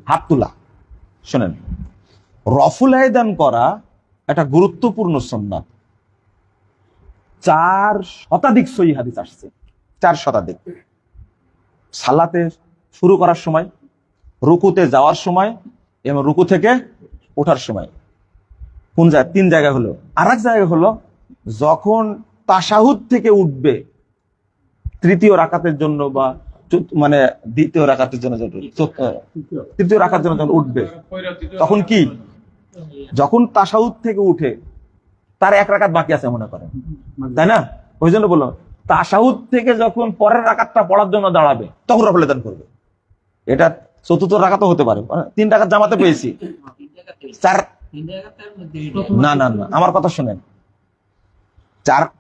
হাত তোলা। শোনেন, রফুল আয়দান করা একটা গুরুত্বপূর্ণ সুন্নাত। 4 শতাধিক সহিহ হাদিস আসছে, 4 শতাধিক। সালাতে শুরু করার সময়, রুকুতে যাওয়ার সময় এবং রুকু থেকে ওঠার সময়। কোন জায়গায়? 3 জায়গা হলো। আর এক জায়গা হলো যখন তাশাহুদ থেকে উঠবে, তৃতীয় রাকাতের জন্য বা মানে দ্বিতীয় রাকাতের জন্য, তৃতীয় রাকাতের জন্য যখন উঠবে, তখন কি? যখন তাশাহুদ থেকে উঠে তার 1 রাকাত বাকি আছে মনে করেন, তাই না? ওই জন্য বললাম তাশাহুদ থেকে যখন পরের রাকাতটা পড়ার জন্য দাঁড়াবে তখন রফুল আয়দান করবে। এটা চতুর্থ রাকাতও হতে পারে। 3 রাকাত জামাতে পেয়েছি, 4 না না না, আমার কথা শুনেন।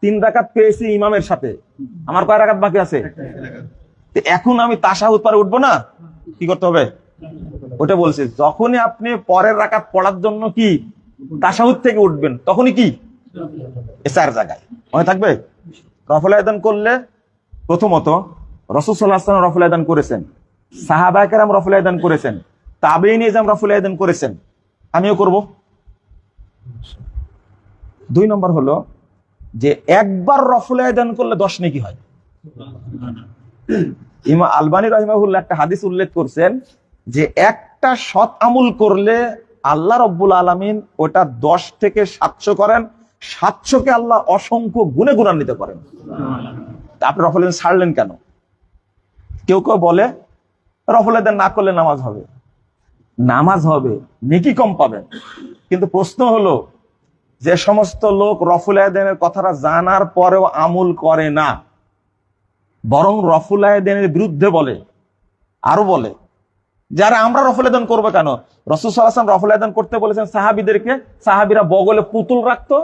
3 রাকাত পেয়েছি ইমামের সাথে, আমার কয় রাকাত বাকি আছে? এখন আমি তাশাহুদ পরে উঠবো না, কি করতে হবে? ওটা বলছে যখনই আপনি পরের রাকাত পড়ার জন্য কি তাশাহুদ থেকে উঠবেন তখনই কি 4 জায়গায় মনে থাকবে। রফুল আয়দান করলে প্রথমত রাসূল সাল্লাল্লাহু আলাইহি ওয়াসাল্লাম রফুল আয়দান করেছেন, সাহাবায়ে কেরাম রফুল আয়দান করেছেন, তাবেঈন ইজম রফুল আয়দান করেছেন, আমিও করব। 2 নম্বর হলো যে একবার রফুল আয়দান করলে 10 নেকি হয়। ইমাম আলবানী রাহিমাহুল্লাহ একটা হাদিস উল্লেখ করছেন যে একটা সৎ আমল করলে আল্লাহ রাব্বুল আলামিন ওটা 10 থেকে 700 করেন, 700-কে আল্লাহ অসংখ্য গুণে গুণান্বিত করেন। আপনি রফুল আয়দান ছাড়লেন কেন? কেউ কেউ বলে রফুল আয়দান না করলে নামাজ হবে, নামাজ হবে, নেকি কম পাবেন। কিন্তু প্রশ্ন হলো যে সমস্ত লোক রফুল আয়দানের কথাটা জানার পরেও আমল করে না, বরং রফুল আয়দানের বিরুদ্ধে বলে, আরো বলে যারা আমরা রফুল আয়দান করবো কেন? রাসূল সাল্লাল্লাহু আলাইহি ওয়াসাল্লাম রফুল আয়দান করতে বলেছেন সাহাবীদেরকে, সাহাবীরা বগলে পুতুল রাখতো,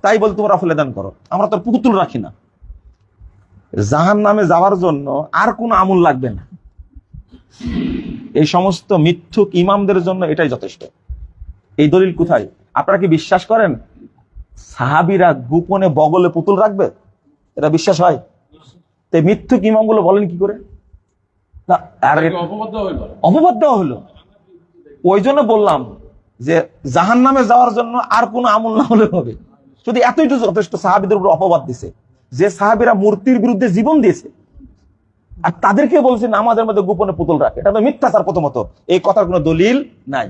তাই বল তোমরা রফুল আয়দান করো। আমরা তো পুতুল রাখি না। জাহান্নামে যাওয়ার জন্য আর কোনো আমল লাগবে না। এই সমস্ত মিথ্যুক ইমামদের জন্য এটাই যথেষ্ট। এই দলিল কোথায়? আপনারা কি বিশ্বাস করেন সাহাবীরা গোপনে বগলে পুতুল রাখবে? এটা বিশ্বাস হয়? তো মিথ্যুক ইমামগুলো বলেন কি করে? অপবাদ দেওয়া হলো। ওই জন্য বললাম যে জাহান্নামে যাওয়ার জন্য আর কোনো আমল না হলে হবে, শুধু এতই তো যথেষ্ট। সাহাবীদের উপর অপবাদ দিছে, যে সাহাবীরা মূর্তির বিরুদ্ধে জীবন দিয়েছে, আর তাদেরকে বলছে নামাজের মধ্যে গোপনে পুতুল রাখে। এটা তো মিথ্যাচার। প্রথমত এই কথার কোনো দলিল নাই।